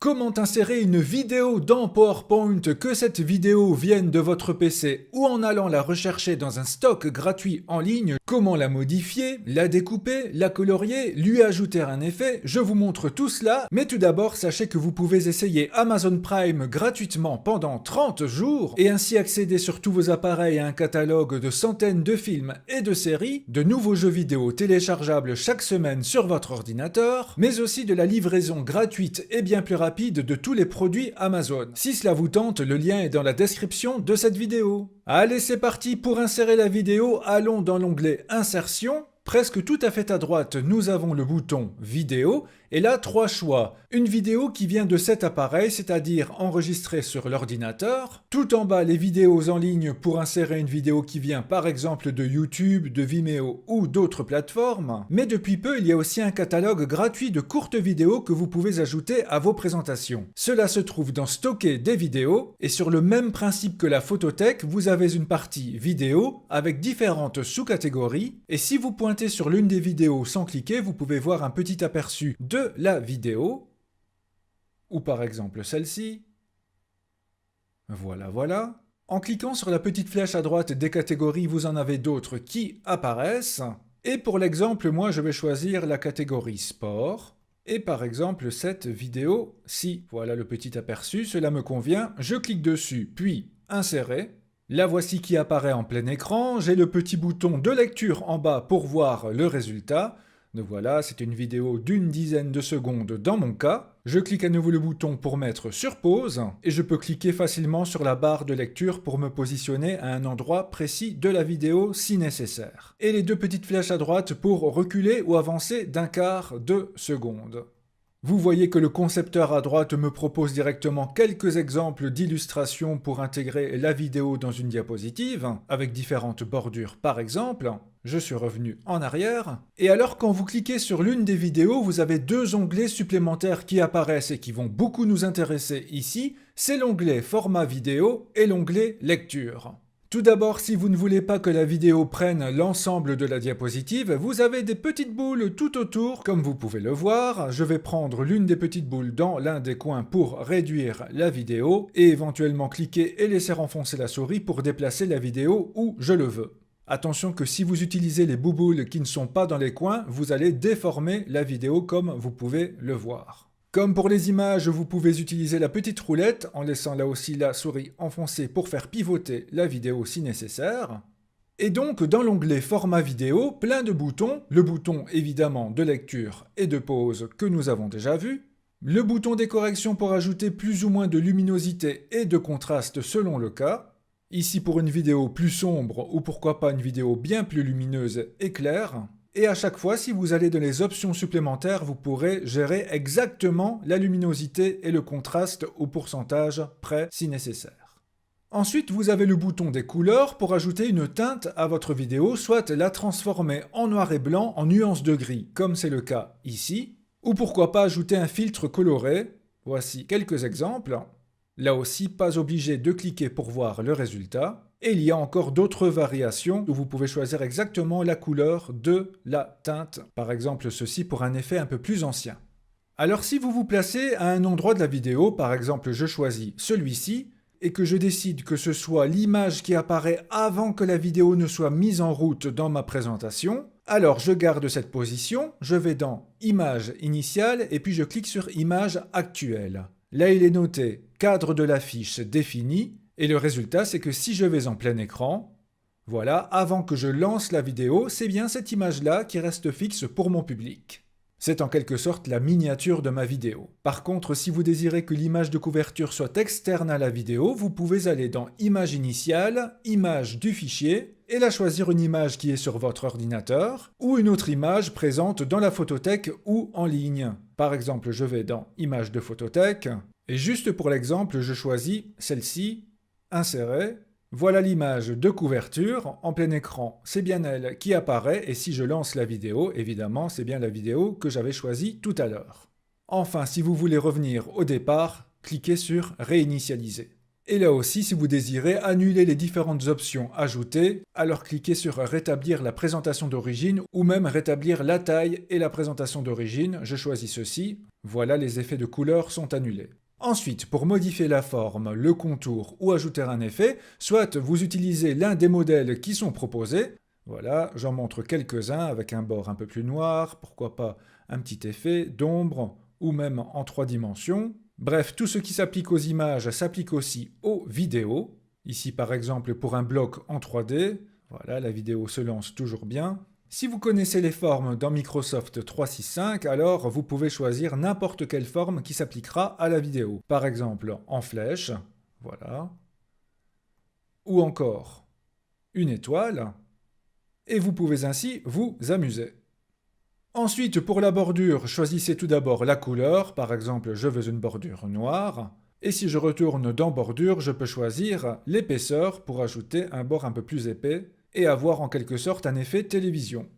Comment insérer une vidéo dans PowerPoint, que cette vidéo vienne de votre PC ou en allant la rechercher dans un stock gratuit en ligne, comment la modifier, la découper, la colorier, lui ajouter un effet, je vous montre tout cela, mais tout d'abord sachez que vous pouvez essayer Amazon Prime gratuitement pendant 30 jours et ainsi accéder sur tous vos appareils à un catalogue de centaines de films et de séries, de nouveaux jeux vidéo téléchargeables chaque semaine sur votre ordinateur, mais aussi de la livraison gratuite et bien plus rapide de tous les produits Amazon. Si cela vous tente, le lien est dans la description de cette vidéo. Allez, c'est parti pour insérer la vidéo, allons dans l'onglet Insertion. Presque tout à fait à droite, nous avons le bouton Vidéo, et là, 3 choix. Une vidéo qui vient de cet appareil, c'est-à-dire enregistrée sur l'ordinateur. Tout en bas, les vidéos en ligne pour insérer une vidéo qui vient par exemple de YouTube, de Vimeo ou d'autres plateformes. Mais depuis peu, il y a aussi un catalogue gratuit de courtes vidéos que vous pouvez ajouter à vos présentations. Cela se trouve dans Stocker des vidéos, et sur le même principe que la photothèque, vous avez une partie vidéo avec différentes sous-catégories, et si vous pointez sur l'une des vidéos sans cliquer, vous pouvez voir un petit aperçu de la vidéo, ou par exemple celle-ci. Voilà. En cliquant sur la petite flèche à droite des catégories, vous en avez d'autres qui apparaissent. Et pour l'exemple, moi je vais choisir la catégorie sport. Et par exemple cette vidéo-ci, voilà le petit aperçu, cela me convient. Je clique dessus, puis insérer. La voici qui apparaît en plein écran, j'ai le petit bouton de lecture en bas pour voir le résultat. Donc voilà, c'est une vidéo d'une dizaine de secondes dans mon cas. Je clique à nouveau le bouton pour mettre sur pause, et je peux cliquer facilement sur la barre de lecture pour me positionner à un endroit précis de la vidéo si nécessaire. Et les deux petites flèches à droite pour reculer ou avancer d'un quart de seconde. Vous voyez que le concepteur à droite me propose directement quelques exemples d'illustrations pour intégrer la vidéo dans une diapositive, avec différentes bordures par exemple. Je suis revenu en arrière. Et alors quand vous cliquez sur l'une des vidéos, vous avez deux onglets supplémentaires qui apparaissent et qui vont beaucoup nous intéresser ici. C'est l'onglet Format vidéo et l'onglet Lecture. Tout d'abord, si vous ne voulez pas que la vidéo prenne l'ensemble de la diapositive, vous avez des petites boules tout autour, comme vous pouvez le voir. Je vais prendre l'une des petites boules dans l'un des coins pour réduire la vidéo, et éventuellement cliquer et laisser enfoncer la souris pour déplacer la vidéo où je le veux. Attention que si vous utilisez les bouboules qui ne sont pas dans les coins, vous allez déformer la vidéo comme vous pouvez le voir. Comme pour les images, vous pouvez utiliser la petite roulette en laissant là aussi la souris enfoncée pour faire pivoter la vidéo si nécessaire. Et donc dans l'onglet Format vidéo, plein de boutons, le bouton évidemment de lecture et de pause que nous avons déjà vu, le bouton des corrections pour ajouter plus ou moins de luminosité et de contraste selon le cas, ici pour une vidéo plus sombre ou pourquoi pas une vidéo bien plus lumineuse et claire. Et à chaque fois, si vous allez dans les options supplémentaires, vous pourrez gérer exactement la luminosité et le contraste au pourcentage près si nécessaire. Ensuite, vous avez le bouton des couleurs pour ajouter une teinte à votre vidéo, soit la transformer en noir et blanc en nuances de gris, comme c'est le cas ici, ou pourquoi pas ajouter un filtre coloré. Voici quelques exemples. Là aussi, pas obligé de cliquer pour voir le résultat. Et il y a encore d'autres variations où vous pouvez choisir exactement la couleur de la teinte. Par exemple, ceci pour un effet un peu plus ancien. Alors si vous vous placez à un endroit de la vidéo, par exemple je choisis celui-ci, et que je décide que ce soit l'image qui apparaît avant que la vidéo ne soit mise en route dans ma présentation, alors je garde cette position, je vais dans Image initiale, et puis je clique sur Image actuelle. Là il est noté cadre de l'affiche défini, et le résultat, c'est que si je vais en plein écran, voilà, avant que je lance la vidéo, c'est bien cette image-là qui reste fixe pour mon public. C'est en quelque sorte la miniature de ma vidéo. Par contre, si vous désirez que l'image de couverture soit externe à la vidéo, vous pouvez aller dans Image initiale, Image du fichier, et là choisir une image qui est sur votre ordinateur, ou une autre image présente dans la photothèque ou en ligne. Par exemple, je vais dans Image de photothèque, et juste pour l'exemple, je choisis celle-ci, Insérer, voilà l'image de couverture, en plein écran, c'est bien elle qui apparaît, et si je lance la vidéo, évidemment, c'est bien la vidéo que j'avais choisie tout à l'heure. Enfin, si vous voulez revenir au départ, cliquez sur Réinitialiser. Et là aussi, si vous désirez annuler les différentes options ajoutées, alors cliquez sur rétablir la présentation d'origine ou même rétablir la taille et la présentation d'origine. Je choisis ceci. Voilà, les effets de couleur sont annulés. Ensuite, pour modifier la forme, le contour ou ajouter un effet, soit vous utilisez l'un des modèles qui sont proposés. Voilà, j'en montre quelques-uns avec un bord un peu plus noir, pourquoi pas un petit effet d'ombre ou même en 3 dimensions. Bref, tout ce qui s'applique aux images s'applique aussi aux vidéos. Ici par exemple pour un bloc en 3D, voilà, la vidéo se lance toujours bien. Si vous connaissez les formes dans Microsoft 365, alors vous pouvez choisir n'importe quelle forme qui s'appliquera à la vidéo. Par exemple en flèche, voilà. Ou encore une étoile. Et vous pouvez ainsi vous amuser. Ensuite, pour la bordure, choisissez tout d'abord la couleur, par exemple je veux une bordure noire, et si je retourne dans bordure, je peux choisir l'épaisseur pour ajouter un bord un peu plus épais, et avoir en quelque sorte un effet télévision.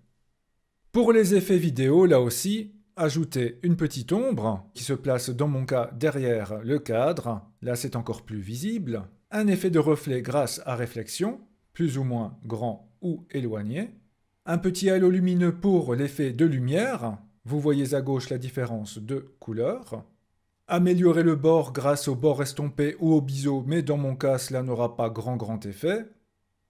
Pour les effets vidéo, là aussi, ajoutez une petite ombre, qui se place dans mon cas derrière le cadre, là c'est encore plus visible, un effet de reflet grâce à réflexion, plus ou moins grand ou éloigné, un petit halo lumineux pour l'effet de lumière, vous voyez à gauche la différence de couleur. Améliorer le bord grâce au bord estompé ou au biseau, mais dans mon cas cela n'aura pas grand effet.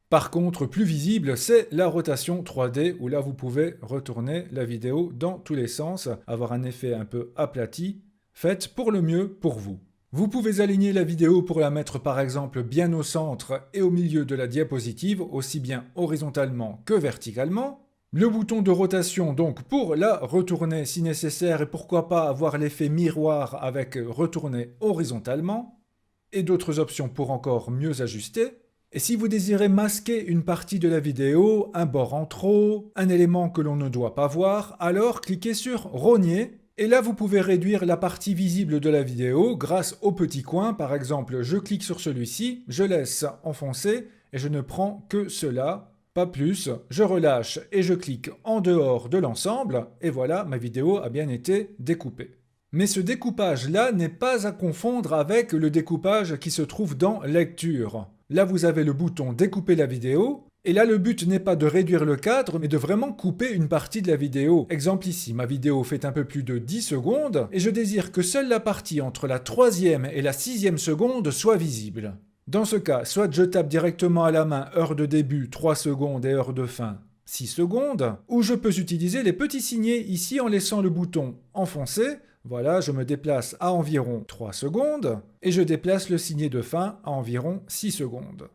Par contre, plus visible, c'est la rotation 3D, où là vous pouvez retourner la vidéo dans tous les sens, avoir un effet un peu aplati, fait pour le mieux pour vous. Vous pouvez aligner la vidéo pour la mettre par exemple bien au centre et au milieu de la diapositive, aussi bien horizontalement que verticalement. Le bouton de rotation donc pour la retourner si nécessaire et pourquoi pas avoir l'effet miroir avec retourner horizontalement. Et d'autres options pour encore mieux ajuster. Et si vous désirez masquer une partie de la vidéo, un bord en trop, un élément que l'on ne doit pas voir, alors cliquez sur rogner. Et là, vous pouvez réduire la partie visible de la vidéo grâce au petit coin. Par exemple, je clique sur celui-ci, je laisse enfoncer et je ne prends que cela, pas plus. Je relâche et je clique en dehors de l'ensemble et voilà, ma vidéo a bien été découpée. Mais ce découpage-là n'est pas à confondre avec le découpage qui se trouve dans Lecture. Là, vous avez le bouton Découper la vidéo. Et là, le but n'est pas de réduire le cadre, mais de vraiment couper une partie de la vidéo. Exemple ici, ma vidéo fait un peu plus de 10 secondes, et je désire que seule la partie entre la 3e et la 6e seconde soit visible. Dans ce cas, soit je tape directement à la main heure de début 3 secondes et heure de fin 6 secondes, ou je peux utiliser les petits signets ici en laissant le bouton enfoncé. Voilà, je me déplace à environ 3 secondes, et je déplace le signet de fin à environ 6 secondes.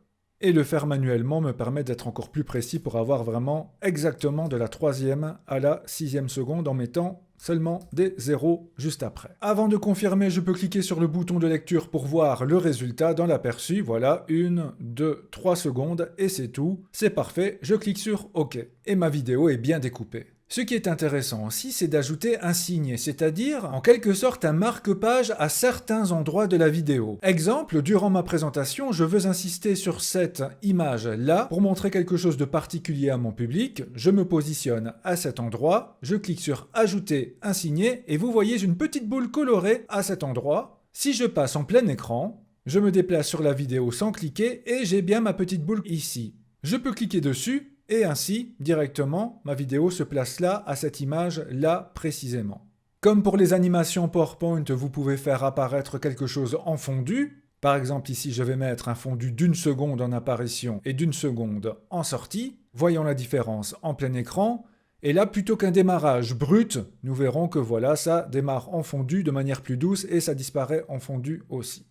Et le faire manuellement me permet d'être encore plus précis pour avoir vraiment exactement de la 3e à la 6e seconde en mettant seulement des zéros juste après. Avant de confirmer, je peux cliquer sur le bouton de lecture pour voir le résultat dans l'aperçu. Voilà, 1, 2, 3 secondes et c'est tout. C'est parfait, je clique sur OK. Et ma vidéo est bien découpée. Ce qui est intéressant aussi, c'est d'ajouter un signe, c'est-à-dire en quelque sorte un marque-page à certains endroits de la vidéo. Exemple, durant ma présentation, je veux insister sur cette image-là pour montrer quelque chose de particulier à mon public. Je me positionne à cet endroit, je clique sur Ajouter un signet et vous voyez une petite boule colorée à cet endroit. Si je passe en plein écran, je me déplace sur la vidéo sans cliquer et j'ai bien ma petite boule ici. Je peux cliquer dessus. Et ainsi, directement, ma vidéo se place là, à cette image-là précisément. Comme pour les animations PowerPoint, vous pouvez faire apparaître quelque chose en fondu. Par exemple, ici, je vais mettre un fondu d'1 seconde en apparition et d'1 seconde en sortie. Voyons la différence en plein écran. Et là, plutôt qu'un démarrage brut, nous verrons que voilà, ça démarre en fondu de manière plus douce et ça disparaît en fondu aussi.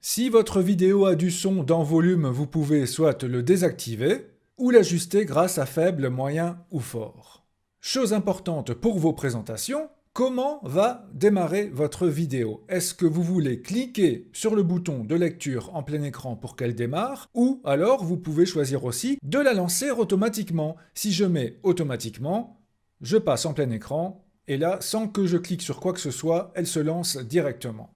Si votre vidéo a du son dans volume, vous pouvez soit le désactiver, ou l'ajuster grâce à faible, moyen ou fort. Chose importante pour vos présentations, comment va démarrer votre vidéo? Est-ce que vous voulez cliquer sur le bouton de lecture en plein écran pour qu'elle démarre? Ou alors vous pouvez choisir aussi de la lancer automatiquement. Si je mets automatiquement, je passe en plein écran et là, sans que je clique sur quoi que ce soit, elle se lance directement.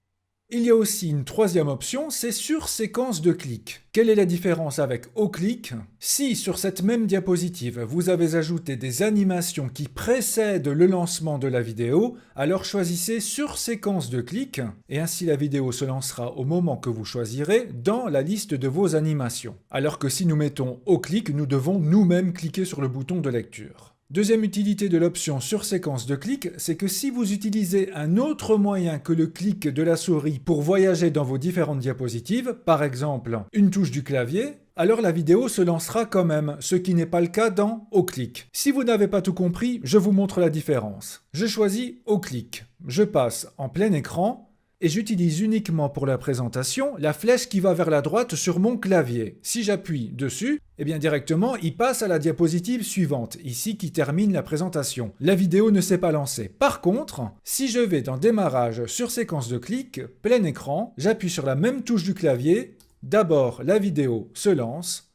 Il y a aussi une troisième option, c'est sur séquence de clics. Quelle est la différence avec au clic? Si sur cette même diapositive, vous avez ajouté des animations qui précèdent le lancement de la vidéo, alors choisissez sur séquence de clics, et ainsi la vidéo se lancera au moment que vous choisirez dans la liste de vos animations. Alors que si nous mettons au clic, nous devons nous-mêmes cliquer sur le bouton de lecture. Deuxième utilité de l'option sur séquence de clics, c'est que si vous utilisez un autre moyen que le clic de la souris pour voyager dans vos différentes diapositives, par exemple une touche du clavier, alors la vidéo se lancera quand même, ce qui n'est pas le cas dans au clic. Si vous n'avez pas tout compris, je vous montre la différence. Je choisis au clic, je passe en plein écran, et j'utilise uniquement pour la présentation la flèche qui va vers la droite sur mon clavier. Si j'appuie dessus, eh bien directement, il passe à la diapositive suivante, ici qui termine la présentation. La vidéo ne s'est pas lancée. Par contre, si je vais dans Démarrage sur séquence de clics, plein écran, j'appuie sur la même touche du clavier, d'abord la vidéo se lance,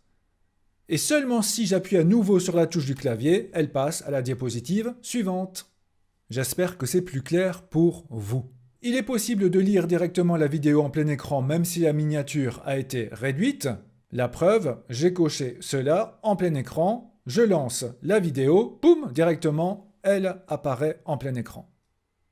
et seulement si j'appuie à nouveau sur la touche du clavier, elle passe à la diapositive suivante. J'espère que c'est plus clair pour vous. Il est possible de lire directement la vidéo en plein écran même si la miniature a été réduite. La preuve, j'ai coché cela en plein écran, je lance la vidéo, boum, directement, elle apparaît en plein écran.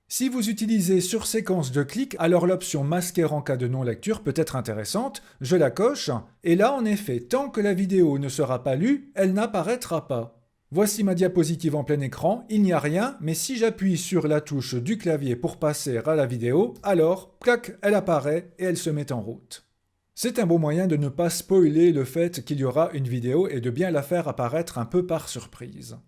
Si vous utilisez sur séquence de clics, alors l'option masquer en cas de non-lecture peut être intéressante, je la coche, et là en effet, tant que la vidéo ne sera pas lue, elle n'apparaîtra pas. Voici ma diapositive en plein écran, il n'y a rien, mais si j'appuie sur la touche du clavier pour passer à la vidéo, alors, clac, elle apparaît et elle se met en route. C'est un bon moyen de ne pas spoiler le fait qu'il y aura une vidéo et de bien la faire apparaître un peu par surprise.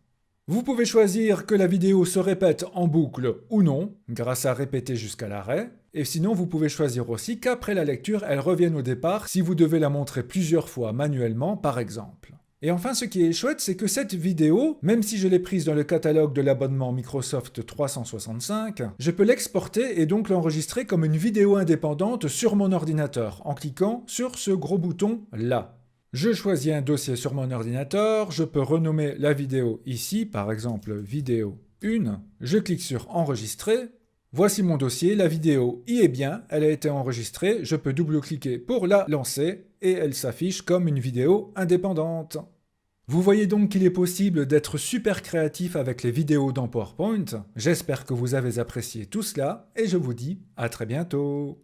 Vous pouvez choisir que la vidéo se répète en boucle ou non, grâce à répéter jusqu'à l'arrêt, et sinon vous pouvez choisir aussi qu'après la lecture, elle revienne au départ si vous devez la montrer plusieurs fois manuellement par exemple. Et enfin, ce qui est chouette, c'est que cette vidéo, même si je l'ai prise dans le catalogue de l'abonnement Microsoft 365, je peux l'exporter et donc l'enregistrer comme une vidéo indépendante sur mon ordinateur, en cliquant sur ce gros bouton là. Je choisis un dossier sur mon ordinateur, je peux renommer la vidéo ici, par exemple vidéo 1, je clique sur enregistrer. Voici mon dossier, la vidéo y est bien, elle a été enregistrée, je peux double-cliquer pour la lancer et elle s'affiche comme une vidéo indépendante. Vous voyez donc qu'il est possible d'être super créatif avec les vidéos dans PowerPoint. J'espère que vous avez apprécié tout cela et je vous dis à très bientôt.